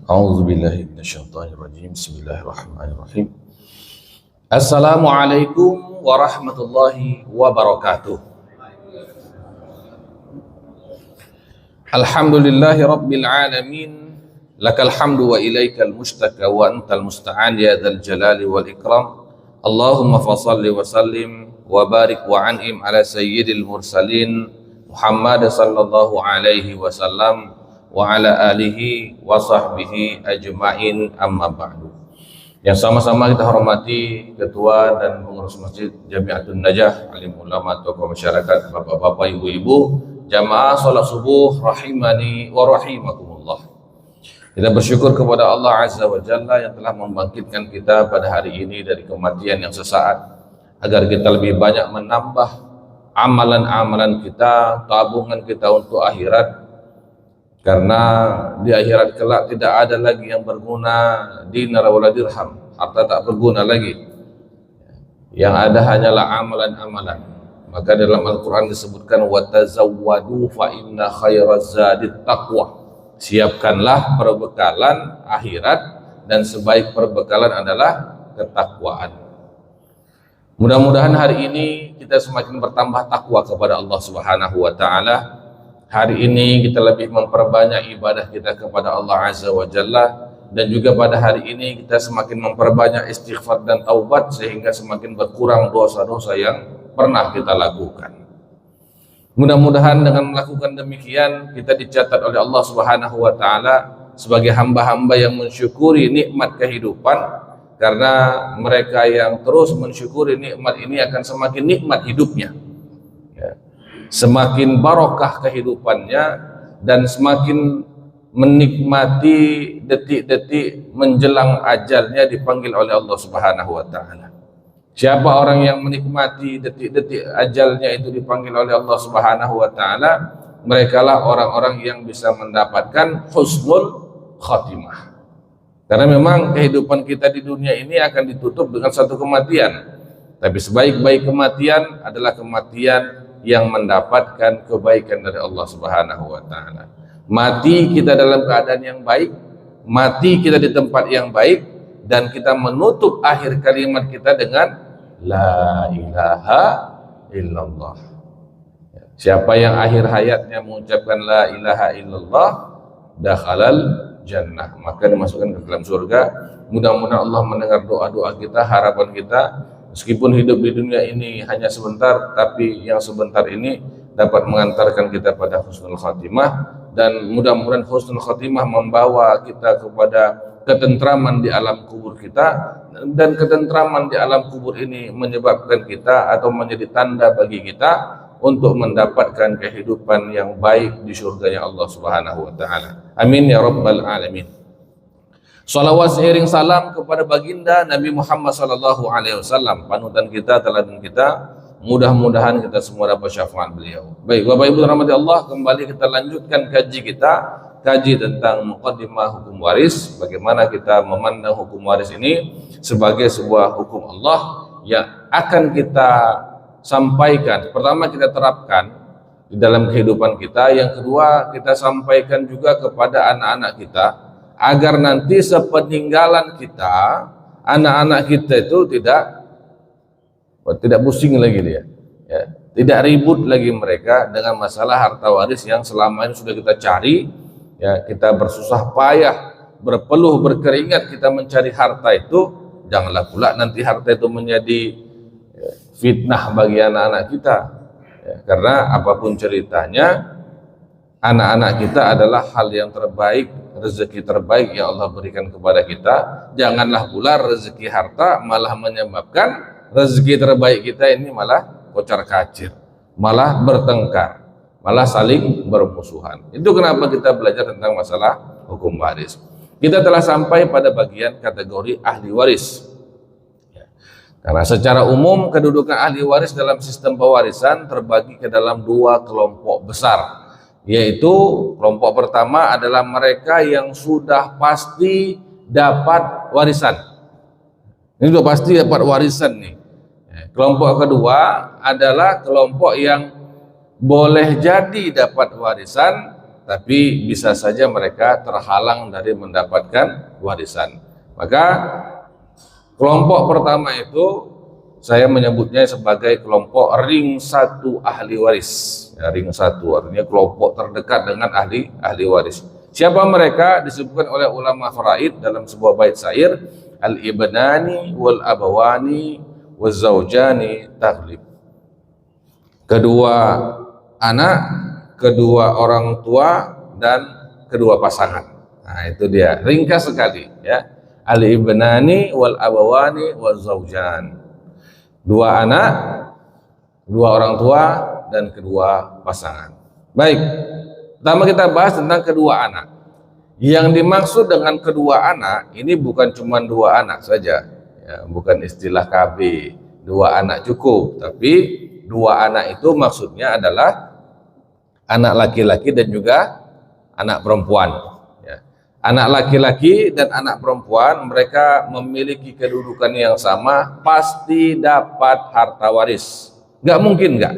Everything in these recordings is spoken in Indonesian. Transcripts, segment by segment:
A'udzu billahi minasyaitonir rajim. Bismillahirrahmanirrahim. Assalamualaikum warahmatullahi wabarakatuh. Alhamdulillahi rabbil alamin. Lakal hamdu wa ilaikal mustaka wa antal musta'an ya dzal jalali wal ikram. Allahumma fashalli wa sallim wa barik wa an'im ala sayyidil mursalin Muhammad sallallahu alaihi wasallam wa ala alihi wa sahbihi ajma'in, amma ba'du. Yang sama-sama kita hormati Ketua dan Pengurus Masjid Jami'atun Najah, alim ulama, tokoh masyarakat, bapak-bapak, ibu-ibu, jamaah salat subuh rahimani wa rahimakumullah. Kita bersyukur kepada Allah Azza wa Jalla yang telah membangkitkan kita pada hari ini dari kematian yang sesaat, agar kita lebih banyak menambah amalan-amalan kita, tabungan kita untuk akhirat. Karena di akhirat kelak tidak ada lagi yang berguna dinar wala dirham, harta tak berguna lagi. Yang ada hanyalah amalan-amalan. Maka dalam Al-Quran disebutkan watazawwadu fa inna khairaz zadit taqwa. Siapkanlah perbekalan akhirat dan sebaik perbekalan adalah ketakwaan. Mudah-mudahan hari ini kita semakin bertambah takwa kepada Allah Subhanahu wa taala. Hari ini kita lebih memperbanyak ibadah kita kepada Allah Azza wa Jalla, dan juga pada hari ini kita semakin memperbanyak istighfar dan taubat sehingga semakin berkurang dosa-dosa yang pernah kita lakukan. Mudah-mudahan dengan melakukan demikian kita dicatat oleh Allah Subhanahu wa taala sebagai hamba-hamba yang mensyukuri nikmat kehidupan, karena mereka yang terus mensyukuri nikmat ini akan semakin nikmat hidupnya. Semakin barokah kehidupannya dan semakin menikmati detik-detik menjelang ajalnya dipanggil oleh Allah Subhanahu wa taala. Siapa orang yang menikmati detik-detik ajalnya itu dipanggil oleh Allah Subhanahu wa taala, merekalah orang-orang yang bisa mendapatkan husnul khatimah. Karena memang kehidupan kita di dunia ini akan ditutup dengan satu kematian. Tapi sebaik-baik kematian adalah kematian yang mendapatkan kebaikan dari Allah Subhanahu wa taala. Mati kita dalam keadaan yang baik, mati kita di tempat yang baik, dan kita menutup akhir kalimat kita dengan la ilaha illallah. Siapa yang akhir hayatnya mengucapkan la ilaha illallah, dakhalal jannah, maka dimasukkan ke dalam surga. Mudah-mudahan Allah mendengar doa-doa kita, harapan kita. Meskipun hidup di dunia ini hanya sebentar, tapi yang sebentar ini dapat mengantarkan kita pada husnul khatimah, dan mudah-mudahan husnul khatimah membawa kita kepada ketentraman di alam kubur kita, dan ketentraman di alam kubur ini menyebabkan kita atau menjadi tanda bagi kita untuk mendapatkan kehidupan yang baik di surganya Allah Subhanahu wa taala. Amin ya rabbal alamin. Salawat seiring salam kepada baginda Nabi Muhammad sallallahu alaihi wasallam, panutan kita, teladan kita. Mudah-mudahan kita semua dapat syafaat beliau. Baik, Bapak Ibu rahmati Allah, kembali kita lanjutkan kaji kita, kaji tentang muqaddimah hukum waris. Bagaimana kita memandang hukum waris ini sebagai sebuah hukum Allah yang akan kita sampaikan. Pertama, kita terapkan di dalam kehidupan kita. Yang kedua, kita sampaikan juga kepada anak-anak kita, agar nanti sepeninggalan kita, anak-anak kita itu tidak pusing lagi dia, ya, tidak ribut lagi mereka dengan masalah harta waris yang selama ini sudah kita cari, ya, kita bersusah payah, berpeluh berkeringat kita mencari harta itu. Janganlah pula nanti harta itu menjadi fitnah bagi anak-anak kita, ya, karena apapun ceritanya, anak-anak kita adalah hal yang terbaik, rezeki terbaik yang Allah berikan kepada kita. Janganlah pula rezeki harta malah menyebabkan rezeki terbaik kita ini malah kocar kacir, malah bertengkar, malah saling bermusuhan. Itu kenapa kita belajar tentang masalah hukum waris. Kita telah sampai pada bagian kategori ahli waris. Karena secara umum kedudukan ahli waris dalam sistem pewarisan terbagi ke dalam dua kelompok besar. Yaitu kelompok pertama adalah mereka yang sudah pasti dapat warisan. Ini sudah pasti dapat warisan nih. Kelompok kedua adalah kelompok yang boleh jadi dapat warisan, tapi bisa saja mereka terhalang dari mendapatkan warisan. Maka kelompok pertama itu saya menyebutnya sebagai kelompok ring 1 ahli waris. Ya, ring 1 artinya kelompok terdekat dengan ahli waris. Siapa mereka? Disebutkan oleh ulama faraid dalam sebuah bait syair, al-ibnani wal abawani waz zaujani taghlib. Kedua anak, kedua orang tua, dan kedua pasangan. Nah, itu dia, ringkas sekali ya. Al-ibnani wal abawani waz zaujan. Dua anak, dua orang tua, dan kedua pasangan. Baik, pertama kita bahas tentang kedua anak. Yang dimaksud dengan kedua anak ini bukan cuma dua anak saja, ya, bukan istilah KB, dua anak cukup, tapi dua anak itu maksudnya adalah anak laki-laki dan juga anak perempuan. Ya. Anak laki-laki dan anak perempuan mereka memiliki kedudukan yang sama, pasti dapat harta waris. Nggak mungkin nggak,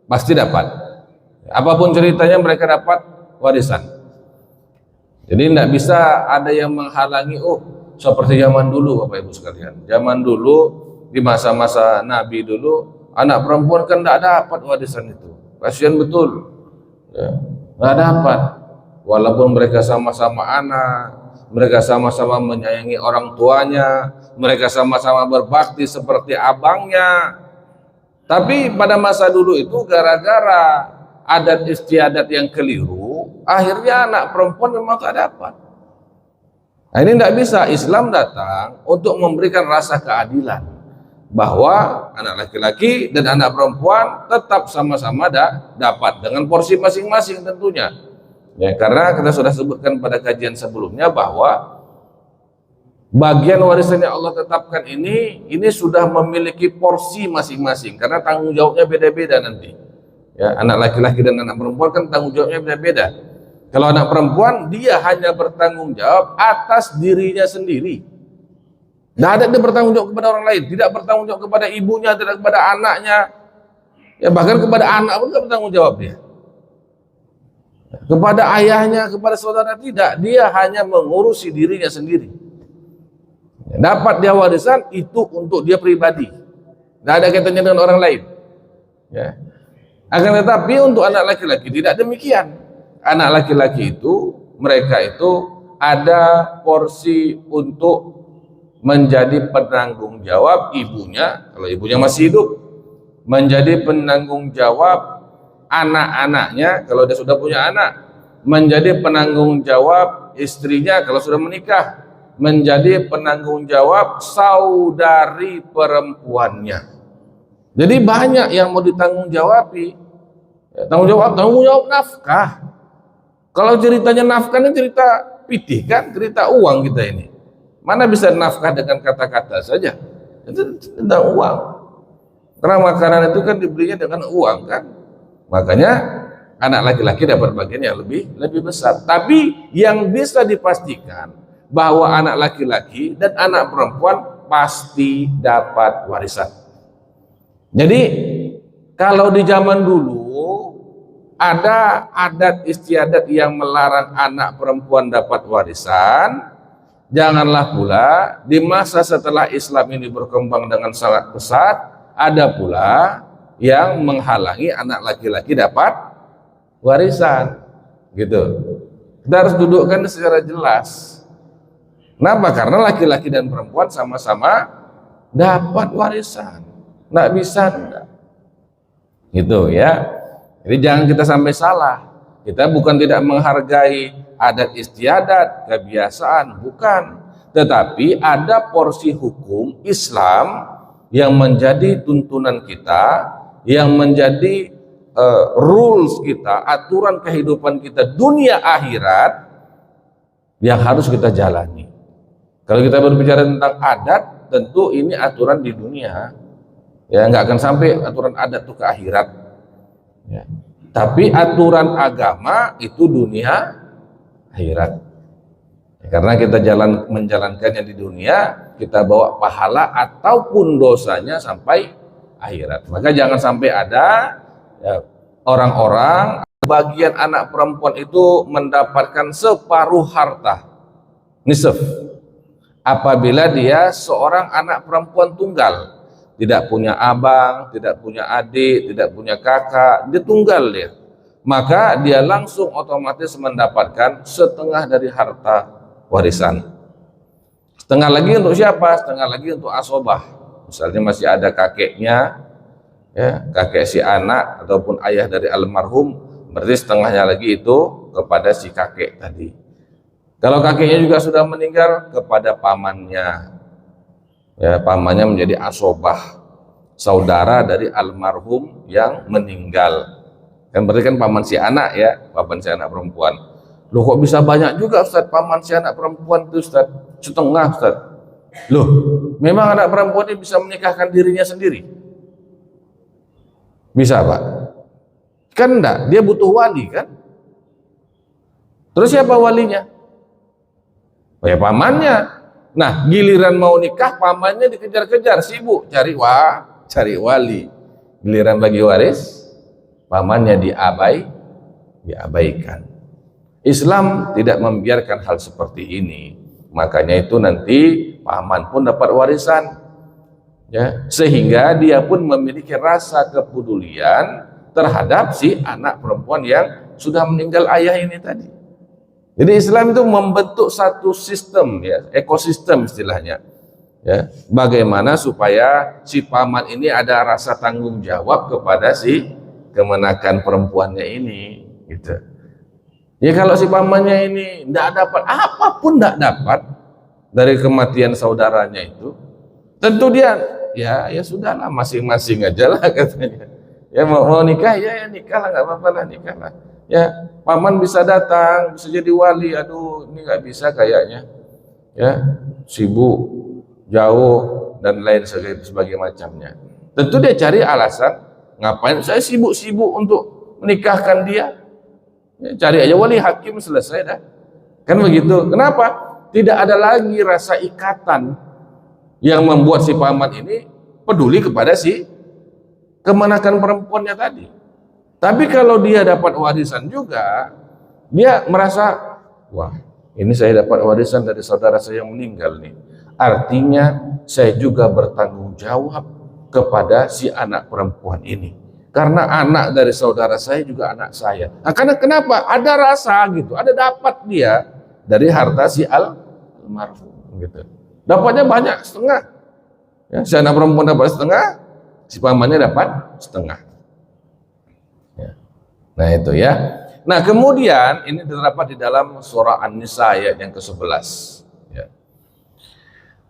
pasti dapat. Apapun ceritanya mereka dapat warisan. Jadi tidak bisa ada yang menghalangi, seperti zaman dulu Bapak Ibu sekalian. Zaman dulu di masa-masa Nabi dulu, anak perempuan kan tidak dapat warisan itu. Kasihan betul. Ya, nggak dapat. Walaupun mereka sama-sama anak, mereka sama-sama menyayangi orang tuanya, mereka sama-sama berbakti seperti abangnya. Tapi pada masa dulu itu gara-gara adat istiadat yang keliru, akhirnya anak perempuan memang tak dapat. Nah, ini tidak bisa. Islam datang untuk memberikan rasa keadilan bahwa anak laki-laki dan anak perempuan tetap sama-sama dapat dengan porsi masing-masing tentunya. Ya, karena kita sudah sebutkan pada kajian sebelumnya bahwa bagian warisan yang Allah tetapkan ini sudah memiliki porsi masing-masing karena tanggung jawabnya beda-beda nanti. Ya, anak laki-laki dan anak perempuan kan tanggung jawabnya beda-beda. Kalau anak perempuan dia hanya bertanggung jawab atas dirinya sendiri. Tidak ada dia bertanggung jawab kepada orang lain, tidak bertanggung jawab kepada ibunya, tidak kepada anaknya. Ya, bahkan kepada anak pun tidak bertanggung jawab dia. Kepada ayahnya, kepada saudara tidak, dia hanya mengurusi dirinya sendiri. Dapat dia warisan itu untuk dia pribadi, tidak ada kaitannya dengan orang lain. Ya. Akan tetapi untuk anak laki-laki tidak demikian. Anak laki-laki itu mereka itu ada porsi untuk menjadi penanggung jawab ibunya, kalau ibunya masih hidup, menjadi penanggung jawab anak-anaknya kalau dia sudah punya anak, menjadi penanggung jawab istrinya kalau sudah menikah, menjadi penanggung jawab saudari perempuannya. Jadi banyak yang mau ditanggung jawabi. Tanggung jawab nafkah. Kalau ceritanya nafkah ini cerita pitih kan, cerita uang kita ini. Mana bisa nafkah dengan kata-kata saja? Itu tentang uang. Karena makanan itu kan dibelinya dengan uang kan. Makanya anak laki-laki dapat bagian yang lebih besar. Tapi yang bisa dipastikan bahwa anak laki-laki dan anak perempuan pasti dapat warisan. Jadi kalau di zaman dulu ada adat istiadat yang melarang anak perempuan dapat warisan, janganlah pula di masa setelah Islam ini berkembang dengan sangat pesat, ada pula yang menghalangi anak laki-laki dapat warisan. Gitu. Kita harus dudukkan secara jelas. Kenapa? Karena laki-laki dan perempuan sama-sama dapat warisan. Nggak bisa, enggak. Gitu ya. Jadi jangan kita sampai salah. Kita bukan tidak menghargai adat istiadat, kebiasaan, bukan. Tetapi ada porsi hukum Islam yang menjadi tuntunan kita, yang menjadi rules kita, aturan kehidupan kita dunia akhirat yang harus kita jalani. Kalau kita berbicara tentang adat, tentu ini aturan di dunia. Ya, nggak akan sampai aturan adat itu ke akhirat. Ya. Tapi aturan agama itu dunia akhirat. Ya, karena kita menjalankannya di dunia, kita bawa pahala ataupun dosanya sampai akhirat. Maka jangan sampai ada orang-orang bagian anak perempuan itu mendapatkan separuh harta, nisf, apabila dia seorang anak perempuan tunggal, tidak punya abang, tidak punya adik, tidak punya kakak, dia tunggal dia, maka dia langsung otomatis mendapatkan setengah dari harta warisan. Setengah lagi untuk siapa? Setengah lagi untuk asobah. Misalnya masih ada kakeknya, ya, kakek si anak ataupun ayah dari almarhum, berarti setengahnya lagi itu kepada si kakek tadi. Kalau kakeknya juga sudah meninggal, kepada pamannya. Ya, pamannya menjadi asobah, saudara dari almarhum yang meninggal. Kan berarti kan paman si anak, ya, paman si anak perempuan. Loh, kok bisa banyak juga Ustaz paman si anak perempuan itu Ustaz? Setengah Ustaz. Loh, memang anak perempuan ini bisa menikahkan dirinya sendiri? Bisa Pak? Kan enggak, dia butuh wali kan? Terus siapa walinya? Oh, ya pamannya. Nah, giliran mau nikah pamannya dikejar-kejar, sibuk cari wali. Giliran bagi waris, pamannya diabaikan. Islam tidak membiarkan hal seperti ini. Makanya itu nanti paman pun dapat warisan, ya, sehingga dia pun memiliki rasa kepedulian terhadap si anak perempuan yang sudah meninggal ayah ini tadi. Jadi Islam itu membentuk satu sistem, ya, ekosistem istilahnya, ya, bagaimana supaya si paman ini ada rasa tanggung jawab kepada si kemenakan perempuannya ini, gitu. Ya kalau si pamannya ini tidak dapat, apapun tidak dapat dari kematian saudaranya itu, tentu dia ya sudahlah, masing-masing aja lah katanya. Ya mau nikah ya nikah lah, nggak apa-apa lah, nikah lah. Ya paman bisa datang, bisa jadi wali. Aduh, ini nggak bisa kayaknya. Ya sibuk, jauh dan lain sebagainya macamnya. Tentu dia cari alasan, ngapain saya sibuk-sibuk untuk menikahkan dia? Ya, cari aja wali, hakim, selesai dah. Kan begitu. Kenapa? Tidak ada lagi rasa ikatan yang membuat si paman ini peduli kepada si kemenakan perempuannya tadi. Tapi kalau dia dapat warisan juga, dia merasa, wah, ini saya dapat warisan dari saudara saya yang meninggal nih. Artinya saya juga bertanggung jawab kepada si anak perempuan ini. Karena anak dari saudara saya juga anak saya. Nah, karena kenapa? Ada rasa gitu, ada dapat dia dari harta si almarhum gitu. Dapatnya banyak, setengah. Ya, si anak perempuan dapat setengah, si pamannya dapat setengah. Ya. Nah itu ya. Nah kemudian ini terdapat di dalam surah An-Nisa ayat yang ke-11. Ya.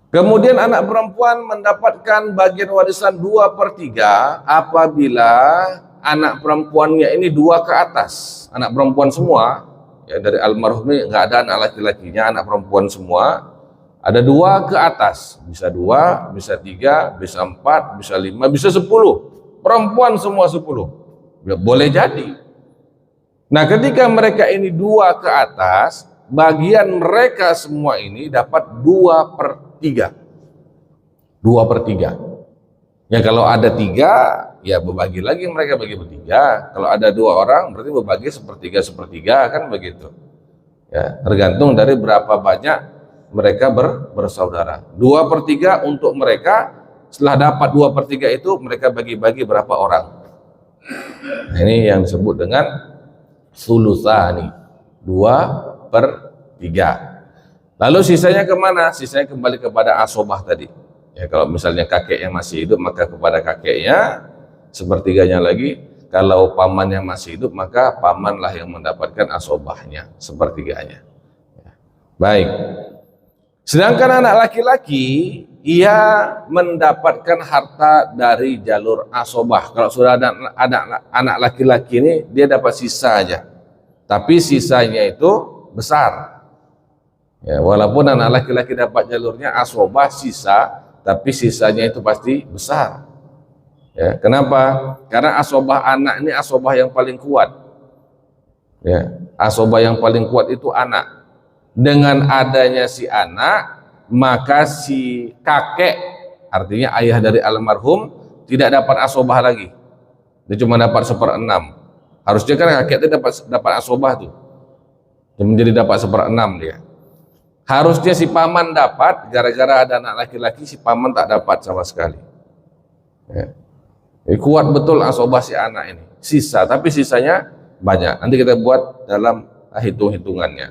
Kemudian anak perempuan mendapatkan bagian warisan 2/3 apabila anak perempuannya ini 2 ke atas. Anak perempuan semua, ya, dari almarhum ini nggak ada anak laki-lakinya, anak perempuan semua. Ada 2 ke atas, bisa 2, bisa 3, bisa 4, bisa 5, bisa 10. Perempuan semua 10. Ya, boleh jadi. Nah ketika mereka ini 2 ke atas, bagian mereka semua ini dapat 2/3. 2/3. Ya kalau ada 3, ya berbagi lagi, mereka bagi bertiga. Kalau ada 2 orang, berarti berbagi sepertiga, kan begitu. Ya, tergantung dari berapa banyak mereka bersaudara. 2/3 untuk mereka. Setelah dapat 2/3 itu, mereka bagi-bagi berapa orang. Nah, ini yang disebut dengan sulusani, 2/3. Lalu sisanya kemana? Sisanya kembali kepada asobah tadi. Ya, kalau misalnya kakek yang masih hidup, maka kepada kakeknya, sepertiganya lagi. Kalau pamannya masih hidup, maka pamanlah yang mendapatkan asobahnya, sepertiganya. Ya. Baik. Sedangkan anak laki-laki, ia mendapatkan harta dari jalur asobah. Kalau sudah ada anak laki-laki ini, dia dapat sisa aja. Tapi sisanya itu besar. Ya, walaupun anak laki-laki dapat jalurnya asobah sisa, tapi sisanya itu pasti besar. Ya, kenapa? Karena asobah anak ini asobah yang paling kuat. Ya, asobah yang paling kuat itu anak. Dengan adanya si anak, maka si kakek, artinya ayah dari almarhum, tidak dapat asobah lagi. Dia cuma dapat 1/6 Harusnya kan hakikatnya dapat asobah tuh, menjadi dapat 1/6 dia. Harusnya si paman dapat, gara-gara ada anak laki-laki si paman tak dapat sama sekali. Ya. Kuat betul asobah si anak ini. Sisa, tapi sisanya banyak. Nanti kita buat dalam hitung-hitungannya.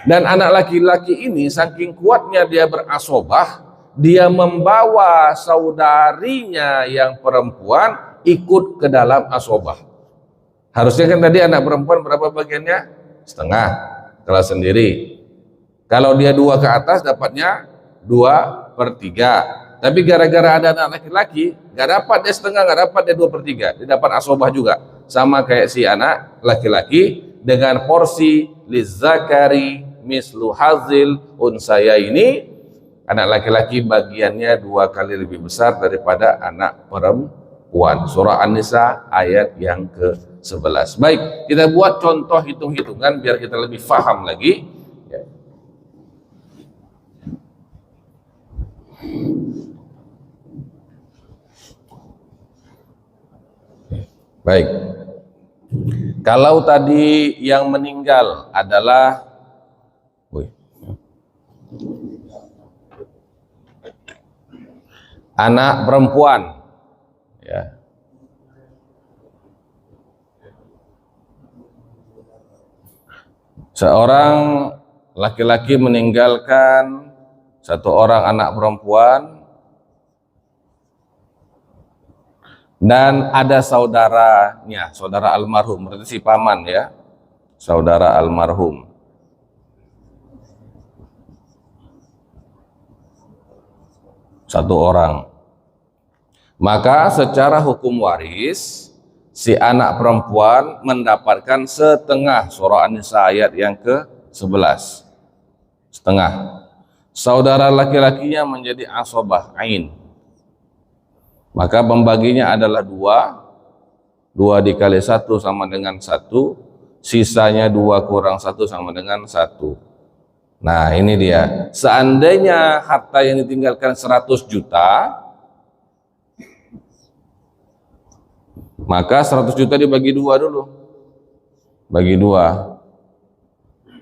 Dan anak laki-laki ini saking kuatnya dia berasobah, dia membawa saudarinya yang perempuan ikut ke dalam asobah. Harusnya kan tadi anak perempuan berapa bagiannya? Setengah, kalau sendiri. Kalau dia 2 ke atas dapatnya 2/3. Tapi gara-gara ada anak laki-laki, nggak dapat dia setengah, nggak dapat dia 2/3. Dia dapat asobah juga. Sama kayak si anak laki-laki dengan porsi lizzakari mislu hazil unsaya ini. Anak laki-laki bagiannya 2 kali lebih besar daripada anak perempuan. Surah An-Nisa ayat yang ke-11. Baik, kita buat contoh hitung-hitungan biar kita lebih paham lagi. Baik, kalau tadi yang meninggal adalah anak perempuan, ya. Seorang laki-laki meninggalkan 1 orang anak perempuan, dan ada saudaranya, saudara almarhum, berarti si paman ya, saudara almarhum. Satu orang. Maka secara hukum waris, si anak perempuan mendapatkan setengah surah An-Nisa ayat yang ke-11. Setengah. Saudara laki-lakinya menjadi asobah ain. Maka pembaginya adalah 2. 2 dikali 1 sama dengan 1. Sisanya 2 kurang 1 sama dengan 1. Nah ini dia. Seandainya harta yang ditinggalkan 100 juta, maka 100 juta dibagi 2 dulu. Bagi 2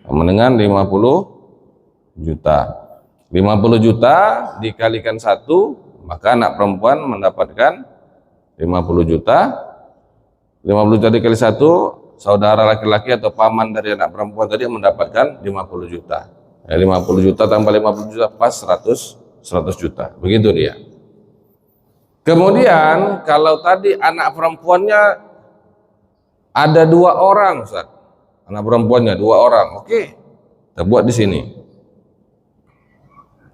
sama dengan 50 juta. 50 juta dikalikan 1, maka anak perempuan mendapatkan 50 juta. 50 juta dikali 1, saudara laki-laki atau paman dari anak perempuan tadi mendapatkan 50 juta. 50 juta tambah 50 juta pas 100 juta. Begitu dia. Kemudian kalau tadi anak perempuannya ada 2 orang, Ustaz. Anak perempuannya 2 orang. Oke. Kita buat di sini.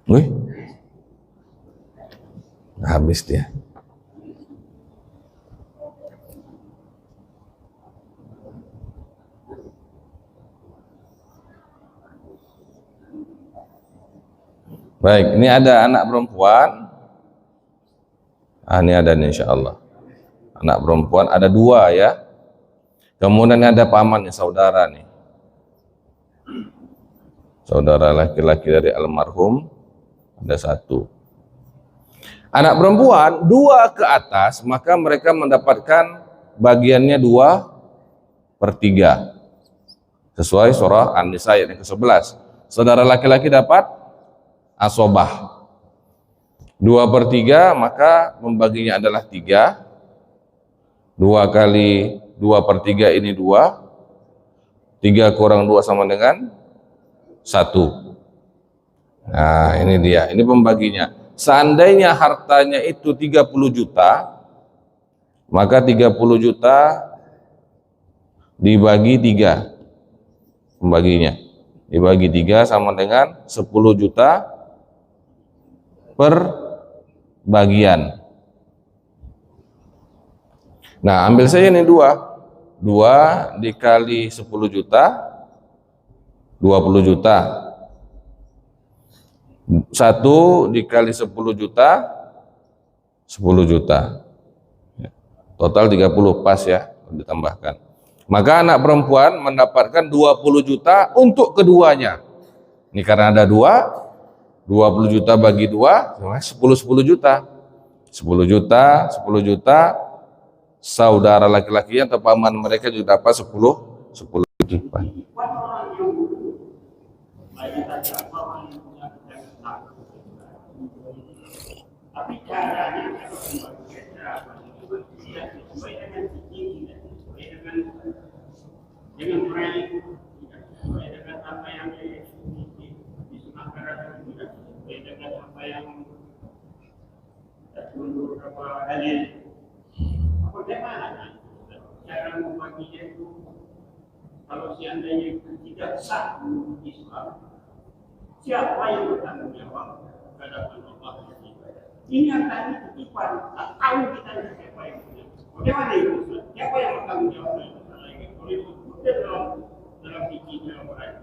Wih. Habis dia. Baik, ini ada anak perempuan. Ini ada nih insya Allah. Anak perempuan ada 2 ya. Kemudian ada pamannya, saudara nih. Saudara laki-laki dari almarhum ada 1. Anak perempuan 2 ke atas, maka mereka mendapatkan bagiannya 2/3. Sesuai surah An-Nisa ayat yang ke-11. Saudara laki-laki dapat asobah 2/3, maka membaginya adalah 3. 2 kali 2/3 ini 2. 3 kurang 2 sama dengan 1. Nah ini dia, ini pembaginya. Seandainya hartanya itu 30 juta, maka 30 juta dibagi 3. Pembaginya dibagi 3 sama dengan 10 juta per bagian. Nah ambil saja ini 2 dikali 10 juta 20 juta. 1 dikali 10 juta 10 juta. Total 30 pas ya, ditambahkan. Maka anak perempuan mendapatkan 20 juta untuk keduanya. Ini karena ada 2, 20 juta bagi 2, 10 juta. 10 juta, 10 juta, saudara laki-lakinya atau paman mereka juga dapat 10 titipan. Tapi caranya dengan meraih dengan apa yang disunahkan dengan apa yang menurut apa dalil. Bagaimana cara membaginya itu? Kalau seandainya tidak sah menurut Islam, siapa yang bertanggung jawab terhadap Allah? Ini yang tadi titipan, tak tahu kita siapa yang punya. Bagaimana itu? Siapa yang bertanggung jawab? Kalau itu dalam fikih dalam orang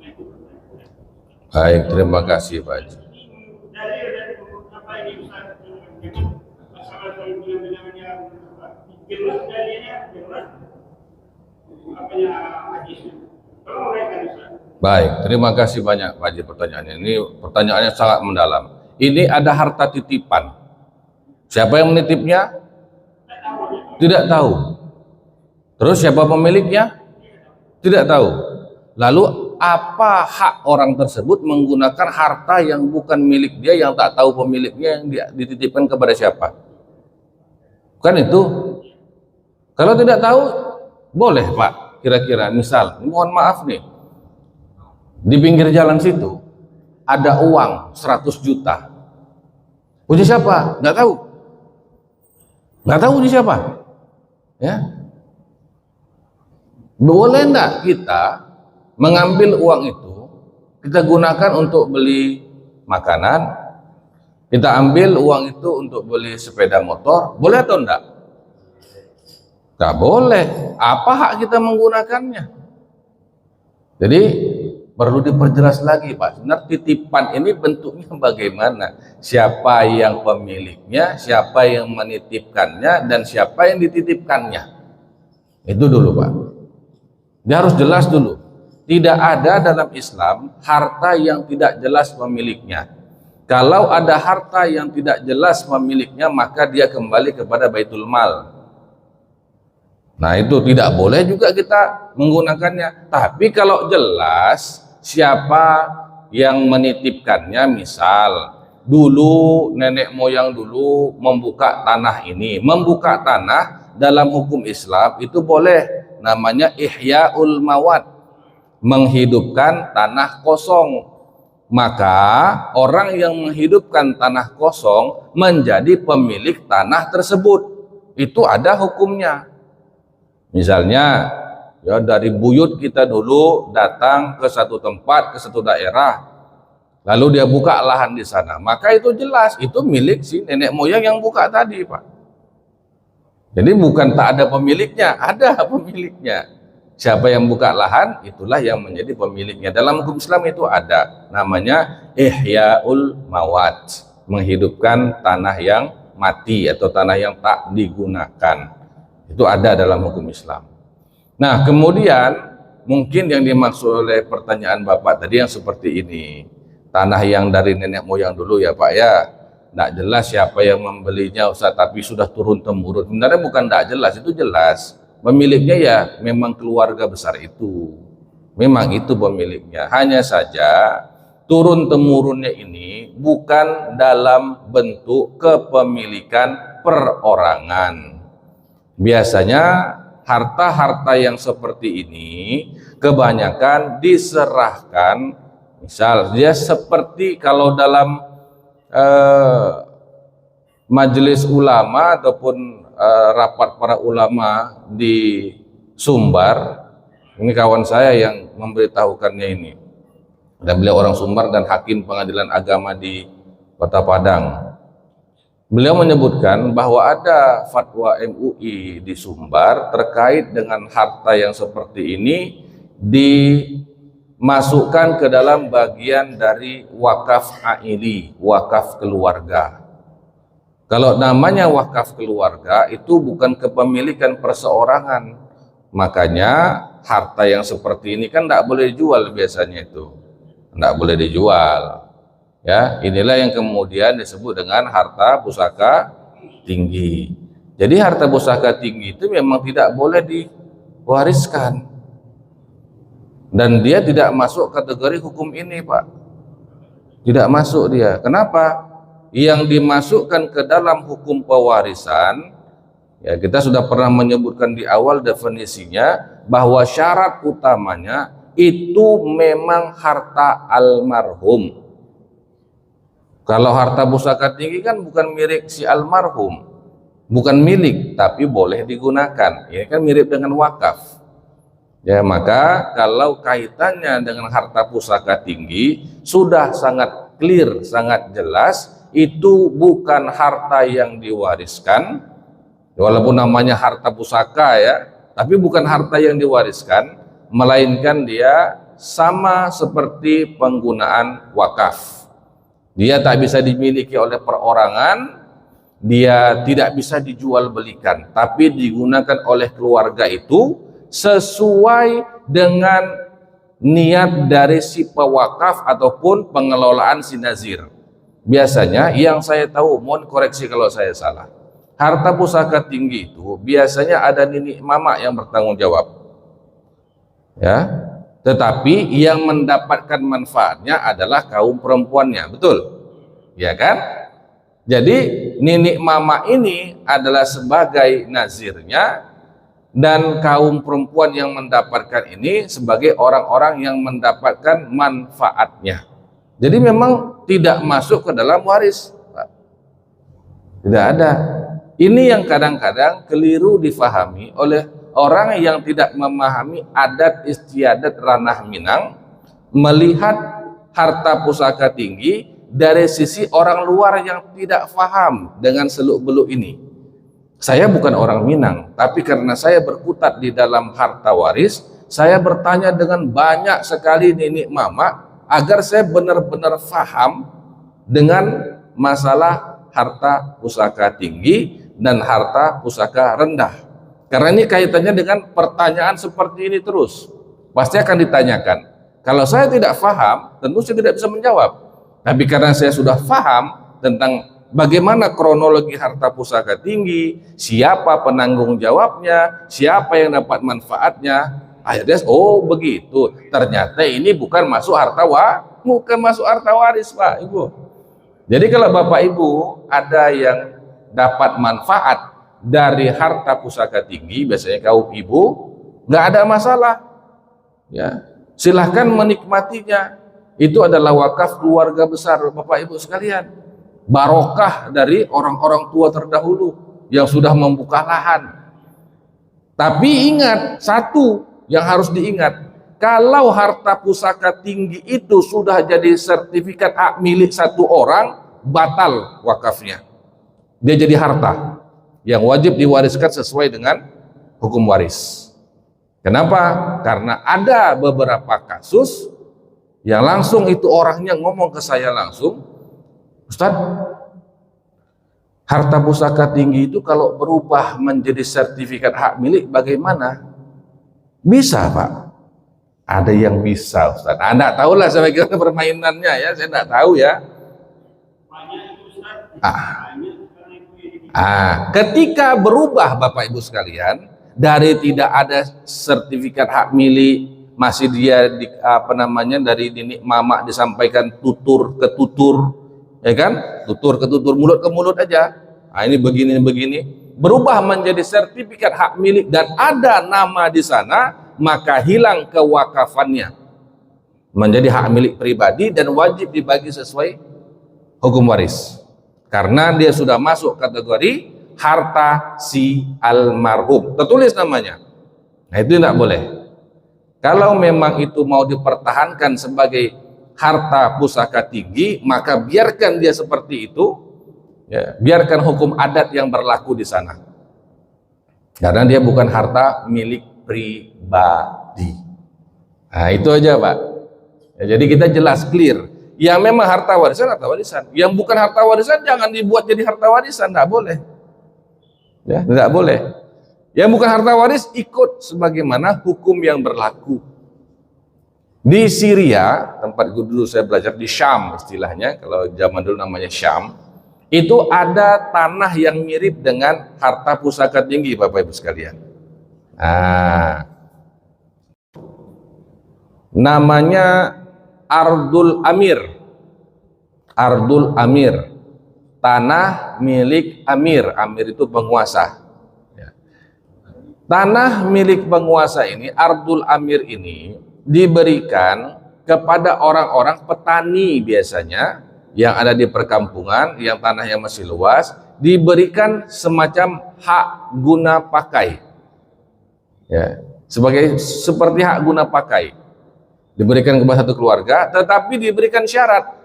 itu. Baik, terima kasih Pak Haji. Dalil dari apa ini Ustaz? Masalah yang jelas dalilnya jelas. Apanya hadisnya? Kalau mereka bisa. Baik, terima kasih banyak Pak Haji pertanyaannya. Ini pertanyaannya sangat mendalam. Ini ada harta titipan. Siapa yang menitipnya? Tidak tahu. Terus siapa pemiliknya? Tidak tahu. Lalu apa hak orang tersebut menggunakan harta yang bukan milik dia, yang tak tahu pemiliknya, yang dititipkan kepada siapa? Kan itu. Kalau tidak tahu, boleh Pak. Kira-kira misal, mohon maaf nih, di pinggir jalan situ ada uang 100 juta. Punya siapa? Nggak tahu. Nggak tahu punya siapa. Ya. Boleh enggak kita mengambil uang itu, kita gunakan untuk beli makanan, kita ambil uang itu untuk beli sepeda motor, boleh atau enggak? Enggak boleh. Apa hak kita menggunakannya? Jadi perlu diperjelas lagi Pak, sebenarnya titipan ini bentuknya bagaimana? Siapa yang pemiliknya, siapa yang menitipkannya, dan siapa yang dititipkannya. Itu dulu Pak. Dia harus jelas dulu. Tidak ada dalam Islam harta yang tidak jelas pemiliknya. Kalau ada harta yang tidak jelas pemiliknya, maka dia kembali kepada Baitul Mal. Nah itu tidak boleh juga kita menggunakannya. Tapi kalau jelas siapa yang menitipkannya, misal dulu nenek moyang dulu membuka tanah ini. Membuka tanah dalam hukum Islam itu boleh, namanya ihya'ul mawad, menghidupkan tanah kosong. Maka orang yang menghidupkan tanah kosong menjadi pemilik tanah tersebut. Itu ada hukumnya. Misalnya ya, dari buyut kita dulu datang ke satu tempat, ke satu daerah, lalu dia buka lahan di sana, maka itu jelas itu milik si nenek moyang yang buka tadi Pak. Jadi bukan tak ada pemiliknya, ada pemiliknya. Siapa yang buka lahan, itulah yang menjadi pemiliknya. Dalam hukum Islam itu ada, namanya ihya'ul mawad, menghidupkan tanah yang mati atau tanah yang tak digunakan. Itu ada dalam hukum Islam. Nah kemudian mungkin yang dimaksud oleh pertanyaan Bapak tadi yang seperti ini, tanah yang dari nenek moyang dulu ya Pak ya, tidak jelas siapa yang membelinya Ustaz, tapi sudah turun temurun. Sebenarnya bukan tidak jelas, itu jelas. Pemiliknya ya memang keluarga besar itu, memang itu pemiliknya. Hanya saja turun temurunnya ini bukan dalam bentuk kepemilikan perorangan. Biasanya harta-harta yang seperti ini kebanyakan diserahkan, misal dia seperti kalau dalam majelis ulama ataupun rapat para ulama di Sumbar, ini kawan saya yang memberitahukannya ini, dan beliau orang Sumbar dan hakim pengadilan agama di Kota Padang. Beliau menyebutkan bahwa ada fatwa MUI di Sumbar terkait dengan harta yang seperti ini dimasukkan ke dalam bagian dari wakaf aili, wakaf keluarga. Kalau namanya wakaf keluarga itu bukan kepemilikan perseorangan, makanya harta yang seperti ini kan tidak boleh dijual biasanya, itu tidak boleh dijual. Ya, inilah yang kemudian disebut dengan harta pusaka tinggi. Jadi harta pusaka tinggi itu memang tidak boleh diwariskan. Dan dia tidak masuk kategori hukum ini, Pak. Tidak masuk dia. Kenapa? Yang dimasukkan ke dalam hukum pewarisan, ya kita sudah pernah menyebutkan di awal definisinya, bahwa syarat utamanya itu memang harta almarhum. Kalau harta pusaka tinggi kan bukan milik si almarhum, bukan milik, tapi boleh digunakan. Ini kan mirip dengan wakaf. Ya, maka kalau kaitannya dengan harta pusaka tinggi sudah sangat clear, sangat jelas, itu bukan harta yang diwariskan, walaupun namanya harta pusaka ya, tapi bukan harta yang diwariskan, melainkan dia sama seperti penggunaan wakaf. Dia tak bisa dimiliki oleh perorangan, dia tidak bisa dijual belikan, tapi digunakan oleh keluarga itu sesuai dengan niat dari si pewakaf ataupun pengelolaan si nazir. Biasanya yang saya tahu, mohon koreksi kalau saya salah, harta pusaka tinggi itu biasanya ada nenek mama yang bertanggung jawab, ya. Tetapi yang mendapatkan manfaatnya adalah kaum perempuannya, betul? Ya kan? Jadi nenek mama ini adalah sebagai nazirnya, dan kaum perempuan yang mendapatkan ini sebagai orang-orang yang mendapatkan manfaatnya. Jadi memang tidak masuk ke dalam waris, Pak. Tidak ada. Ini yang kadang-kadang keliru difahami oleh orang yang tidak memahami adat istiadat ranah Minang, melihat harta pusaka tinggi dari sisi orang luar yang tidak paham dengan seluk-beluk ini. Saya bukan orang Minang, tapi karena saya berkutat di dalam harta waris, saya bertanya dengan banyak sekali nenek mama agar saya benar-benar paham dengan masalah harta pusaka tinggi dan harta pusaka rendah. Karena ini kaitannya dengan pertanyaan seperti ini terus. Pasti akan ditanyakan. Kalau saya tidak paham, tentu saya tidak bisa menjawab. Tapi karena saya sudah paham tentang bagaimana kronologi harta pusaka tinggi, siapa penanggung jawabnya, siapa yang dapat manfaatnya, akhirnya oh begitu, ternyata ini bukan masuk harta waris, Pak Ibu. Jadi kalau Bapak Ibu ada yang dapat manfaat dari harta pusaka tinggi, biasanya kaum ibu, nggak ada masalah, ya silahkan menikmatinya. Itu adalah wakaf keluarga besar Bapak Ibu sekalian, barokah dari orang-orang tua terdahulu yang sudah membuka lahan. Tapi ingat, satu yang harus diingat, kalau harta pusaka tinggi itu sudah jadi sertifikat hak milik satu orang, batal wakafnya. Dia jadi harta yang wajib diwariskan sesuai dengan hukum waris. Kenapa? Karena ada beberapa kasus yang langsung itu orangnya ngomong ke saya langsung, Ustaz, harta pusaka tinggi itu kalau berubah menjadi sertifikat hak milik bagaimana? Bisa, Pak. Ada yang bisa, Ustaz. Anda tahulah saya kira permainannya ya, saya tidak tahu ya. Ketika berubah Bapak Ibu sekalian, dari tidak ada sertifikat hak milik, masih dia dari nenek mama disampaikan tutur ke tutur, ya kan, tutur ke tutur, mulut ke mulut aja. Ini begini, berubah menjadi sertifikat hak milik dan ada nama di sana, maka hilang kewakafannya menjadi hak milik pribadi dan wajib dibagi sesuai hukum waris, karena dia sudah masuk kategori harta si almarhum, tertulis namanya. Nah itu tidak boleh. Kalau memang itu mau dipertahankan sebagai harta pusaka tinggi, maka biarkan dia seperti itu, ya, biarkan hukum adat yang berlaku di sana, karena dia bukan harta milik pribadi. Nah itu aja, Pak. Ya, jadi kita jelas clear. Yang memang harta warisan, yang bukan harta warisan jangan dibuat jadi harta warisan, tidak boleh. Ya, tidak boleh. Yang bukan harta waris ikut sebagaimana hukum yang berlaku. Di Syria, tempat dulu saya belajar di Syam istilahnya, kalau zaman dulu namanya Syam, Itu ada tanah yang mirip dengan harta pusaka tinggi, Bapak Ibu sekalian. Nah, namanya Ardul Amir. Ardul Amir, tanah milik Amir. Amir itu penguasa. Ya. Tanah milik penguasa ini, Ardul Amir ini diberikan kepada orang-orang petani biasanya yang ada di perkampungan, yang tanahnya masih luas, diberikan semacam hak guna pakai. Ya, seperti hak guna pakai. Diberikan kepada satu keluarga, tetapi diberikan syarat.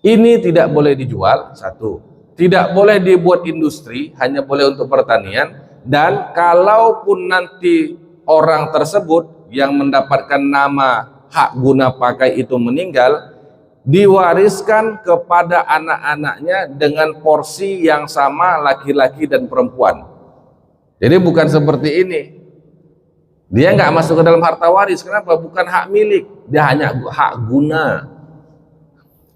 Ini tidak boleh dijual, satu. Tidak boleh dibuat industri, hanya boleh untuk pertanian. Dan kalaupun nanti orang tersebut yang mendapatkan nama hak guna pakai itu meninggal, diwariskan kepada anak-anaknya dengan porsi yang sama laki-laki dan perempuan. Jadi bukan seperti ini. Dia nggak masuk ke dalam harta waris. Kenapa? Bukan hak milik. Dia hanya hak guna.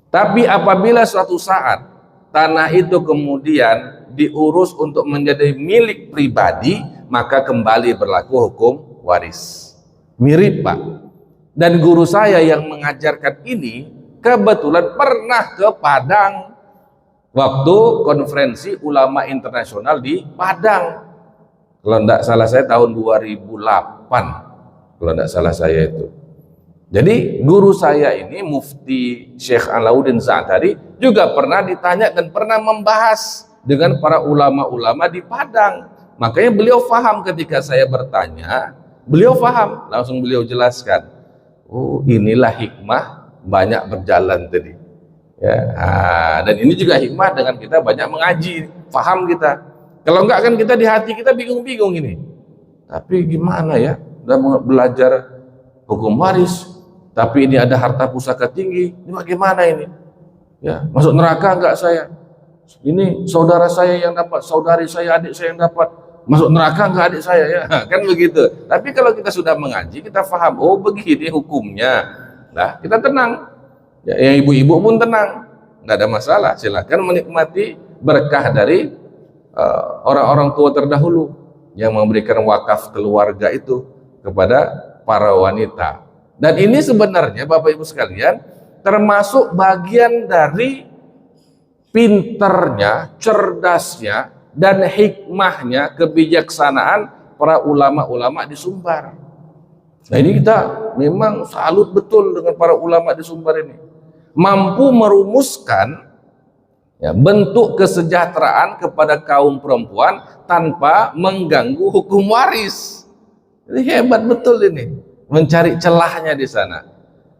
Tapi apabila suatu saat tanah itu kemudian diurus untuk menjadi milik pribadi, maka kembali berlaku hukum waris. Mirip, Pak. Dan guru saya yang mengajarkan ini kebetulan pernah ke Padang waktu konferensi ulama internasional di Padang. Kalau tidak salah saya tahun 2008, kalau tidak salah saya itu. Jadi guru saya ini Mufti Syekh Alauddin Za'atari juga pernah ditanya dan pernah membahas dengan para ulama-ulama di Padang. Makanya beliau faham ketika saya bertanya, beliau faham, langsung beliau jelaskan. Oh, inilah hikmah banyak berjalan tadi. Ya, dan ini juga hikmah dengan kita banyak mengaji, faham kita. Kalau enggak kan kita di hati kita bingung-bingung ini. Tapi gimana ya? Udah belajar hukum waris, tapi ini ada harta pusaka tinggi. Ini bagaimana ini? Ya, masuk neraka enggak saya? Ini saudara saya yang dapat, saudari saya, adik saya yang dapat. Masuk neraka enggak adik saya ya? Kan begitu. Tapi kalau kita sudah mengaji, kita paham, oh begini hukumnya. Nah, kita tenang. Ya, yang ibu-ibu pun tenang. Enggak ada masalah. Silakan menikmati berkah dari orang-orang tua terdahulu yang memberikan wakaf keluarga itu kepada para wanita. Dan ini sebenarnya Bapak Ibu sekalian termasuk bagian dari pinternya, cerdasnya, dan hikmahnya, kebijaksanaan para ulama-ulama di Sumbar. Nah ini kita memang salut betul dengan para ulama di Sumbar ini. Mampu merumuskan ya, bentuk kesejahteraan kepada kaum perempuan tanpa mengganggu hukum waris. Ini hebat betul ini, mencari celahnya di sana.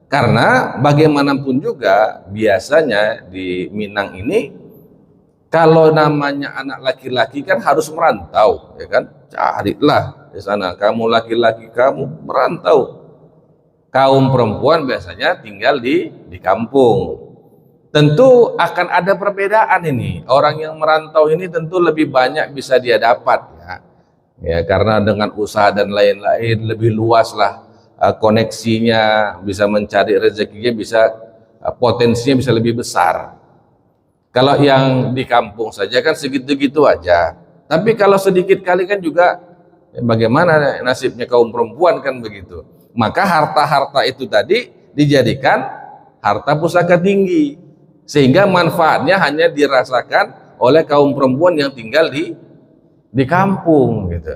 Karena bagaimanapun juga biasanya di Minang ini kalau namanya anak laki-laki kan harus merantau, ya kan? Carilah di sana, kamu laki-laki kamu merantau. Kaum perempuan biasanya tinggal di kampung. Tentu akan ada perbedaan ini. Orang yang merantau ini tentu lebih banyak bisa dia dapat ya. Ya, karena dengan usaha dan lain-lain lebih luas lah koneksinya, bisa mencari rezekinya, bisa potensinya bisa lebih besar. Kalau yang di kampung saja kan segitu-gitu aja. Tapi kalau sedikit kali kan juga ya bagaimana nasibnya kaum perempuan kan begitu. Maka harta-harta itu tadi dijadikan harta pusaka tinggi. Sehingga manfaatnya hanya dirasakan oleh kaum perempuan yang tinggal di kampung gitu.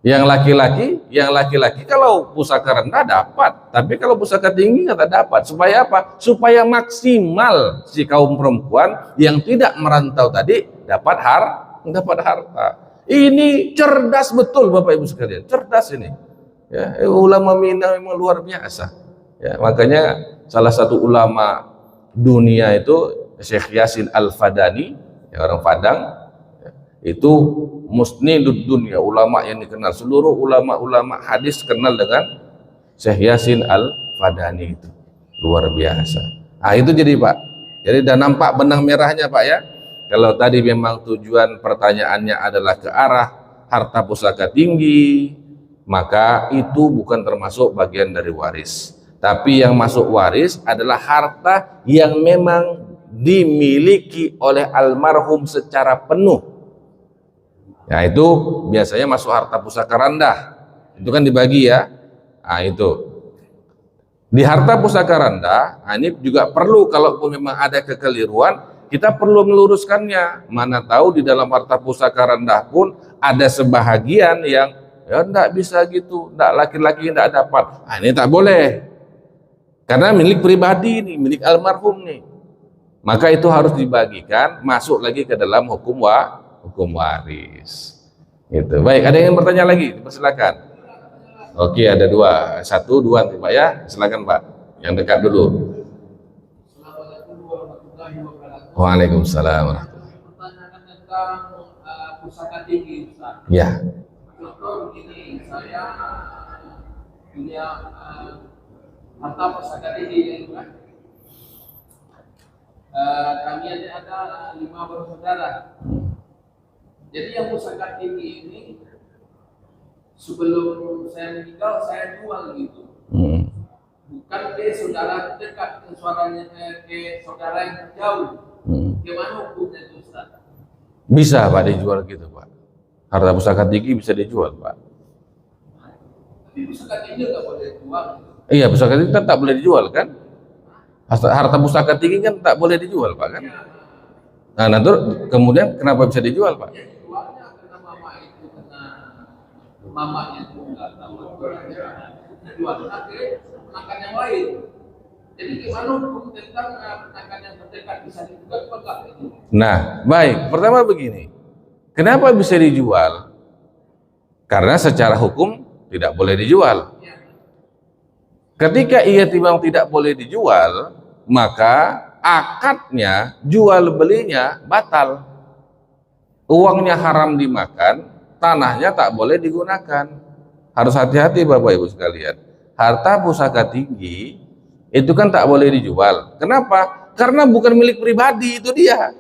Yang laki-laki kalau pusaka rendah dapat, tapi kalau pusaka tinggi nggak dapat. Supaya apa? Supaya maksimal si kaum perempuan yang tidak merantau tadi dapat harta. Ini cerdas betul Bapak Ibu sekalian, cerdas ini. Ya, ulama Minang memang luar biasa. Ya, makanya salah satu ulama dunia itu Syekh Yasin Al-Fadani, ya, orang Padang, ya, itu musnidud dunia, ulama yang dikenal seluruh ulama-ulama hadis kenal dengan Syekh Yasin Al-Fadani itu luar biasa. Ah itu jadi Pak, jadi udah nampak benang merahnya Pak ya. Kalau tadi memang tujuan pertanyaannya adalah ke arah harta pusaka tinggi, maka itu bukan termasuk bagian dari waris. Tapi yang masuk waris adalah harta yang memang dimiliki oleh almarhum secara penuh. Ya, itu biasanya masuk harta pusaka rendah. Itu kan dibagi ya. Nah, itu. Di harta pusaka rendah, ini juga perlu, kalaupun memang ada kekeliruan, kita perlu meluruskannya. Mana tahu di dalam harta pusaka rendah pun ada sebahagian yang ya enggak bisa gitu, enggak, laki-laki enggak dapat. Ini tak boleh. Karena milik pribadi nih, milik almarhum nih. Maka itu harus dibagikan, masuk lagi ke dalam hukum waris. Gitu. Baik, ada yang bertanya lagi? Silakan. Oke, ada dua, satu, dua nih Pak ya. Silakan Pak, yang dekat dulu. Assalamualaikum warahmatullahi wabarakatuh. Waalaikumsalam. Pertanyaan tentang pusaka tinggi, Ustaz. Ya. Contoh begini, saya punya harta pusaka tinggi itu kan. Kami ada 5 bersaudara. Jadi yang pusaka tinggi ini sebelum saya meninggal saya jual gitu. Bukan ke saudara dekat, ke saudara yang jauh. Gimana hukumnya itu, Ustaz? Bisa Pak dijual gitu Pak. Harta pusaka tinggi bisa dijual Pak. Tapi pusaka tinggi nggak boleh dijual. Iya, pusaka tinggi kan tak boleh dijual kan? Harta pusaka tinggi kan tak boleh dijual Pak kan? Nah, terus kemudian kenapa bisa dijual Pak? Ya dijualnya karena mamanya itu nggak tahu dijualnya ke penakan yang lain. Jadi gimana hukum tentang penakan yang terdekat bisa digugat apa enggak itu? Nah, baik. Pertama begini. Kenapa bisa dijual? Karena secara hukum tidak boleh dijual. Ketika ia timbang tidak boleh dijual, maka akadnya, jual belinya batal. Uangnya haram dimakan, tanahnya tak boleh digunakan. Harus hati-hati Bapak Ibu sekalian. Harta pusaka tinggi itu kan tak boleh dijual. Kenapa? Karena bukan milik pribadi, itu dia.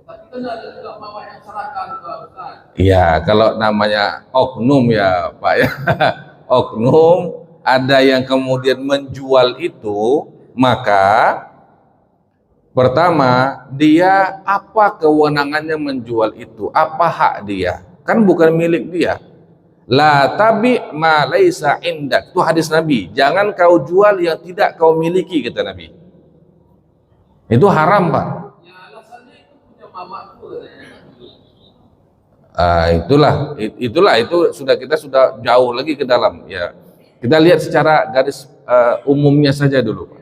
Tapi kan ada juga mama yang serahkan ke Ustaz. Iya, kalau namanya oknum ya Pak ya. Oknum, ada yang kemudian menjual itu, maka pertama, dia apa kewenangannya menjual itu? Apa hak dia? Kan bukan milik dia. La tabi ma laisa indak. Itu hadis Nabi. Jangan kau jual yang tidak kau miliki, kata Nabi. Itu haram, Pak. Ya alasannya itu punya mama itu Itulah itu kita sudah jauh lagi ke dalam ya. Kita lihat secara garis umumnya saja dulu, Pak.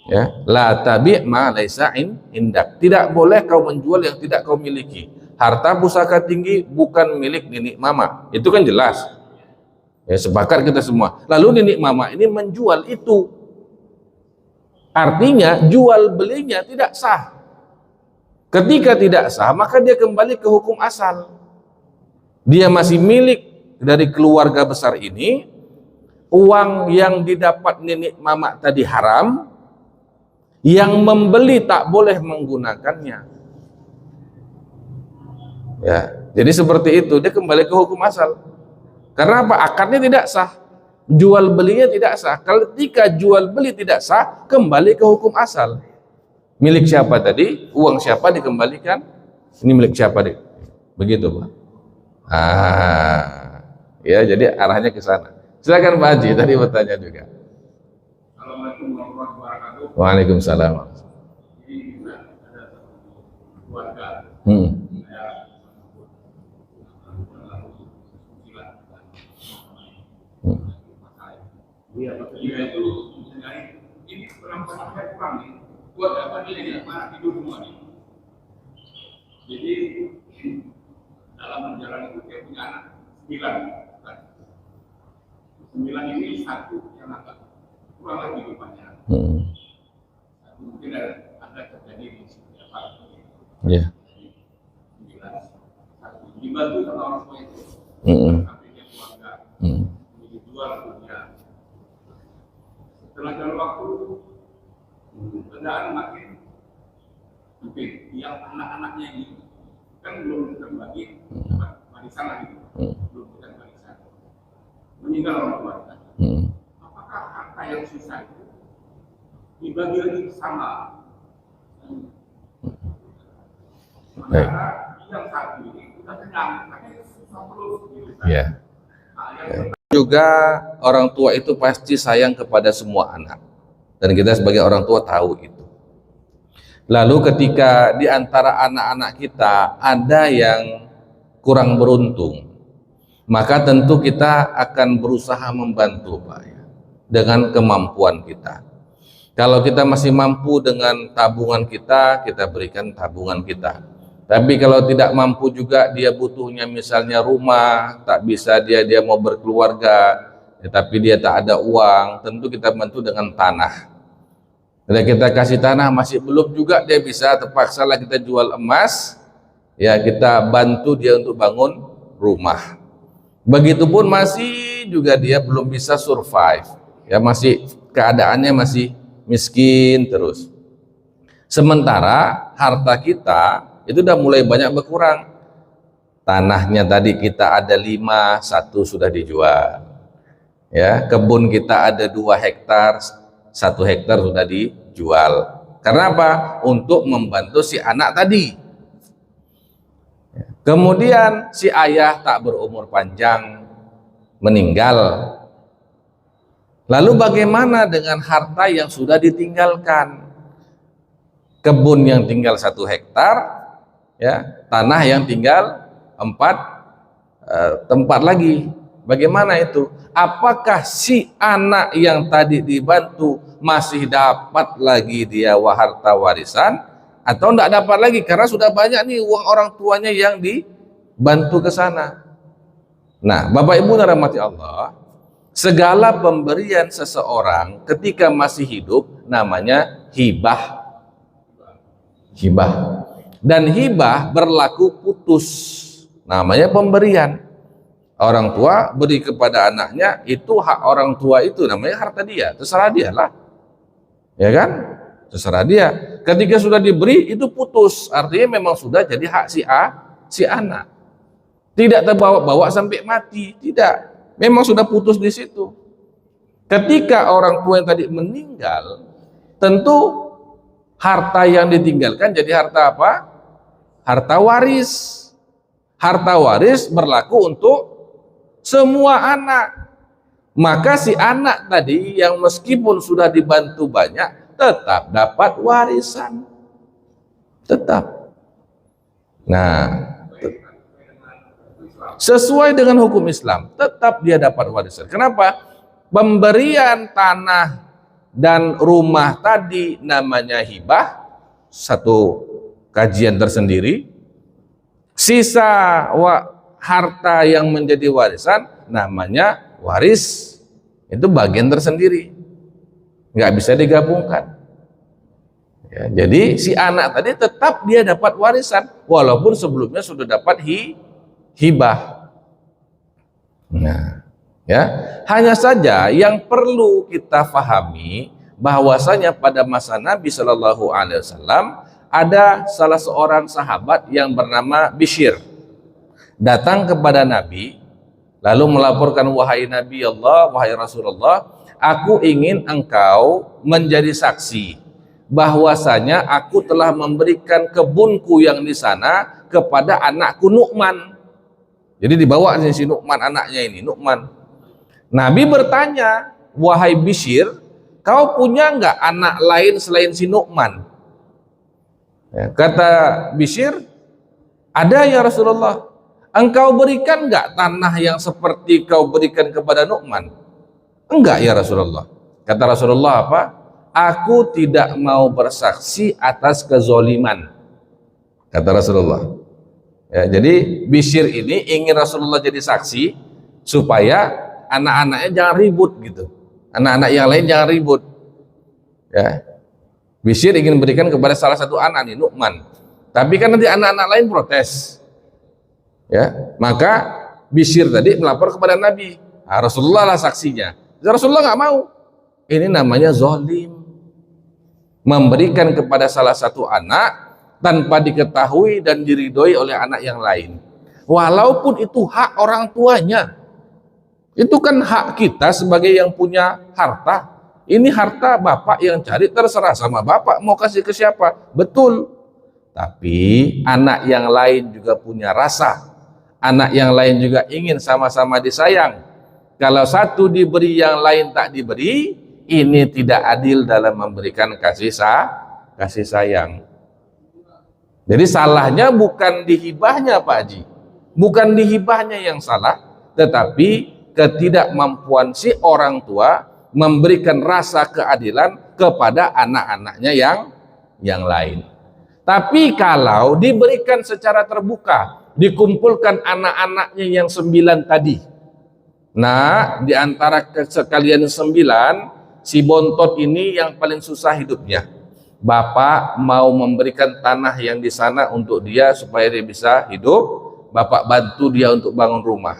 Ya, la tabi ma laisa indak. Tidak boleh kau menjual yang tidak kau miliki. Harta pusaka tinggi bukan milik nenek mama. Itu kan jelas. Ya, sepakat kita semua. Lalu nenek mama ini menjual itu. Artinya jual belinya tidak sah. Ketika tidak sah, maka dia kembali ke hukum asal. Dia masih milik dari keluarga besar ini. Uang yang didapat nenek mama tadi haram. Yang membeli tak boleh menggunakannya. Ya, jadi seperti itu, dia kembali ke hukum asal. Karena apa? Akadnya tidak sah, jual belinya tidak sah. Ketika jual beli tidak sah, kembali ke hukum asal. Milik siapa tadi? Uang siapa dikembalikan? Ini milik siapa deh? Begitu, Pak. Ya, jadi arahnya ke sana. Silakan Pak Haji, tadi bertanya juga. Assalamualaikum warahmatullahi wabarakatuh. Waalaikumsalam. Ini ada keluarga. Iya, itu ini penampakannya kurang nih. Buat apa dia mana tidur semua nih. Jadi dalam menjalani itu dia punya anak 9. 9 ini satu yang agak kurang lagi rupanya. Mungkin ada terjadi di setiap hari. Ya. 9 dibantu sama orang tua itu. Sampai dia keluarga. Dijual punya. Setelah jalan waktu, kendaraan makin sempit. Yang anak-anaknya ini kan belum terbagi warisan lagi, belum bukan warisan. Meninggal orang tua. Apakah harta yang sisa itu dibagi lagi sama. Baik. Sementara yang satu ini kita kenyang, tapi susah terus gitu. Ya. Nah, yang Juga orang tua itu pasti sayang kepada semua anak. Dan kita sebagai orang tua tahu itu. Lalu ketika di antara anak-anak kita ada yang kurang beruntung, maka tentu kita akan berusaha membantu, Pak, ya, dengan kemampuan kita. Kalau kita masih mampu dengan tabungan kita, kita berikan tabungan kita. Tapi kalau tidak mampu juga, dia butuhnya misalnya rumah, tak bisa dia mau berkeluarga, ya, tapi dia tak ada uang, tentu kita bantu dengan tanah. Kalau kita kasih tanah masih belum juga, dia bisa, terpaksalah kita jual emas, ya kita bantu dia untuk bangun rumah. Begitupun masih juga dia belum bisa survive, ya masih keadaannya masih miskin terus. Sementara harta kita itu udah mulai banyak berkurang. Tanahnya tadi kita ada 5, 1 sudah dijual. Ya, kebun kita ada 2 hektar, 1 hektar sudah dijual. Karena apa? Untuk membantu si anak tadi. Kemudian si ayah tak berumur panjang, meninggal. Lalu bagaimana dengan harta yang sudah ditinggalkan? Kebun yang tinggal 1 hektar, ya, tanah yang tinggal 4 tempat lagi. Bagaimana itu? Apakah si anak yang tadi dibantu masih dapat lagi dia harta warisan, atau tidak dapat lagi karena sudah banyak nih uang orang tuanya yang dibantu ke sana? Nah, Bapak Ibu rahmati Allah, segala pemberian seseorang ketika masih hidup namanya hibah. Hibah. Dan hibah berlaku putus, namanya pemberian. Orang tua beri kepada anaknya, itu hak orang tua, itu namanya harta dia, terserah dia lah, ya kan, terserah dia. Ketika sudah diberi itu putus, artinya memang sudah jadi hak si anak, tidak terbawa-bawa sampai mati, tidak, memang sudah putus di situ. Ketika orang tua yang tadi meninggal, tentu harta yang ditinggalkan jadi harta apa? Harta waris. Harta waris berlaku untuk semua anak. Maka si anak tadi yang meskipun sudah dibantu banyak, tetap dapat warisan. Tetap. Nah, sesuai dengan hukum Islam, tetap dia dapat warisan. Kenapa? Pemberian tanah dan rumah tadi namanya hibah, satu kajian tersendiri. Sisa harta yang menjadi warisan namanya waris, itu bagian tersendiri, nggak bisa digabungkan. Ya, jadi si anak tadi tetap dia dapat warisan walaupun sebelumnya sudah dapat hibah. Nah, ya, hanya saja yang perlu kita pahami bahwasanya pada masa Nabi Shallallahu Alaihi Wasallam ada salah seorang sahabat yang bernama Bishr datang kepada Nabi lalu melaporkan, wahai Nabi Allah, wahai Rasulullah, aku ingin engkau menjadi saksi bahwasanya aku telah memberikan kebunku yang di sana kepada anakku Nu'man. Jadi dibawa si Nu'man, anaknya ini Nu'man. Nabi bertanya, wahai Bishr, kau punya nggak anak lain selain si Nu'man? Ya, kata Bishr, ada ya Rasulullah. Engkau berikan nggak tanah yang seperti kau berikan kepada Nu'man? Enggak ya Rasulullah. Kata Rasulullah apa? Aku tidak mau bersaksi atas kezoliman, kata Rasulullah. Ya, jadi Bishr ini ingin Rasulullah jadi saksi supaya anak-anaknya jangan ribut gitu. Anak-anak yang lain jangan ribut. Ya. Bishr ingin berikan kepada salah satu anak nih, Nu'man. Tapi kan nanti anak-anak lain protes. Ya, maka Bishr tadi melapor kepada Nabi. Nah, Rasulullah lah saksinya. Rasulullah nggak mau. Ini namanya zolim. Memberikan kepada salah satu anak tanpa diketahui dan diridhoi oleh anak yang lain. Walaupun itu hak orang tuanya. Itu kan hak kita sebagai yang punya harta. Ini harta bapak yang cari, terserah sama bapak mau kasih ke siapa. Betul. Tapi anak yang lain juga punya rasa. Anak yang lain juga ingin sama-sama disayang. Kalau satu diberi yang lain tak diberi, ini tidak adil dalam memberikan kasih sayang. Jadi salahnya bukan di hibahnya Pak Haji. Bukan di hibahnya yang salah, tetapi ketidakmampuan si orang tua memberikan rasa keadilan kepada anak-anaknya yang lain. Tapi kalau diberikan secara terbuka, dikumpulkan anak-anaknya yang 9 tadi. Nah, di antara sekalian 9, si bontot ini yang paling susah hidupnya. Bapak mau memberikan tanah yang di sana untuk dia supaya dia bisa hidup. Bapak bantu dia untuk bangun rumah.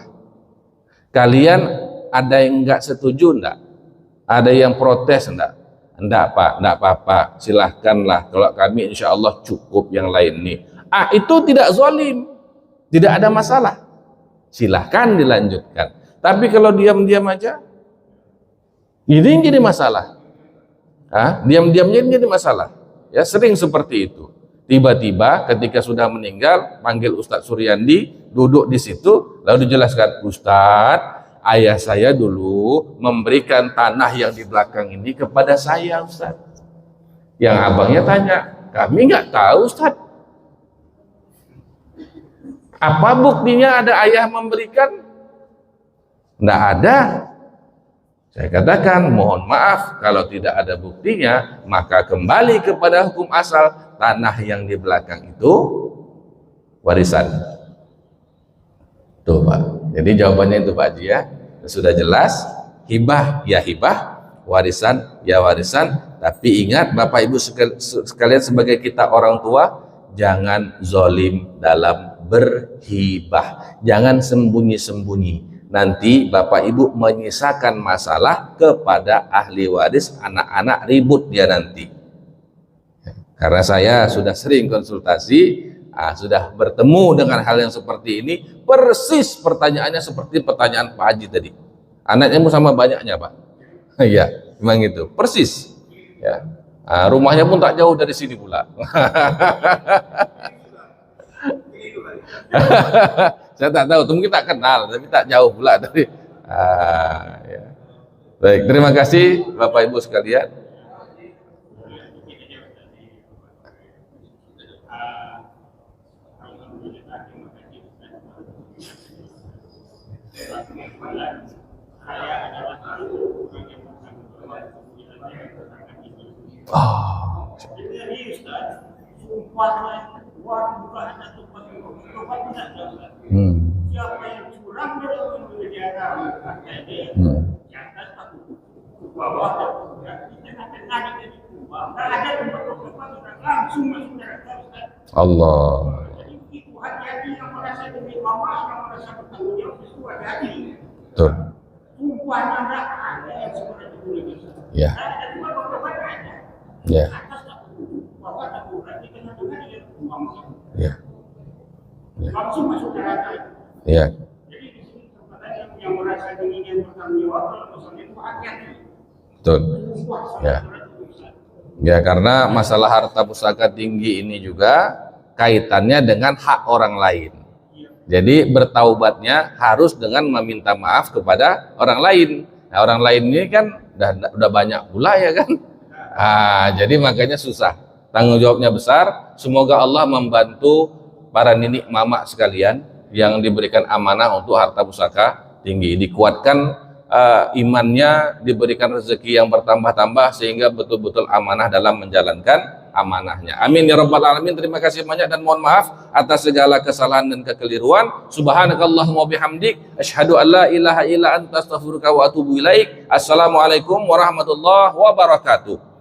Kalian ada yang enggak setuju enggak? Ada yang protes enggak? Enggak Pak, enggak apa-apa, silahkanlah, kalau kami insya Allah cukup yang lain nih. Itu tidak zalim, tidak ada masalah, silahkan dilanjutkan. Tapi kalau diam-diam aja, ini jadi masalah. Diam-diamnya ini jadi masalah. Ya, sering seperti itu. Tiba-tiba ketika sudah meninggal, panggil Ustadz Suryandi, duduk di situ, lalu dijelaskan, Ustadz, ayah saya dulu memberikan tanah yang di belakang ini kepada saya, Ustaz. Yang abangnya tanya, kami nggak tahu, Ustaz. Apa buktinya ada ayah memberikan? Nggak ada. Saya katakan, mohon maaf, kalau tidak ada buktinya, maka kembali kepada hukum asal, tanah yang di belakang itu warisan. Tuh Pak, jadi jawabannya itu Pak Haji ya, sudah jelas. Hibah ya hibah, warisan ya warisan. Tapi ingat Bapak Ibu sekalian, sebagai kita orang tua, jangan zolim dalam berhibah, jangan sembunyi-sembunyi. Nanti Bapak Ibu menyisakan masalah kepada ahli waris, anak-anak ribut dia nanti. Karena saya sudah sering konsultasi, sudah bertemu dengan hal yang seperti ini, persis pertanyaannya seperti pertanyaan Pak Haji tadi. Anaknya mau sama banyaknya Pak. Iya, memang itu, persis. Ya. Rumahnya pun tak jauh dari sini pula. Saya tak tahu, mungkin tak kenal, tapi tak jauh pula dari. Ya. Baik, terima kasih Bapak Ibu sekalian. Siapa yang curang dalam menyediakan bawah langsung masuk neraka. Allah. Jadi itu hati-hati yang merasa demi mama, yang merasa bertanggung jawab, itu hati-hati. Betul. Sumpahnya enggak ada yang seperti itu. Ya. Ada dua beberapa ada. Ya. Atas tak bawah tak berarti kena dengan dia mama. Ya. Langsung masuk neraka. Ya. Jadi di sini tempatnya yang merasa dirinya yang bertanggung jawab, kalau misalnya itu hati-hati. Betul. Ya. Ya, karena masalah harta pusaka tinggi ini juga kaitannya dengan hak orang lain. Jadi bertaubatnya harus dengan meminta maaf kepada orang lain. Nah, orang lain ini kan udah banyak pula ya kan. Jadi makanya susah. Tanggung jawabnya besar. Semoga Allah membantu para nenek mama sekalian yang diberikan amanah untuk harta pusaka tinggi, dikuatkan imannya, diberikan rezeki yang bertambah-tambah sehingga betul-betul amanah dalam menjalankan amanahnya. Amin ya rabbal alamin. Terima kasih banyak dan mohon maaf atas segala kesalahan dan kekeliruan. Subhanakallahumma bihamdik, asyhadu an la ilaha illa anta astaghfiruka wa atubu ilaik. Assalamualaikum warahmatullahi wabarakatuh.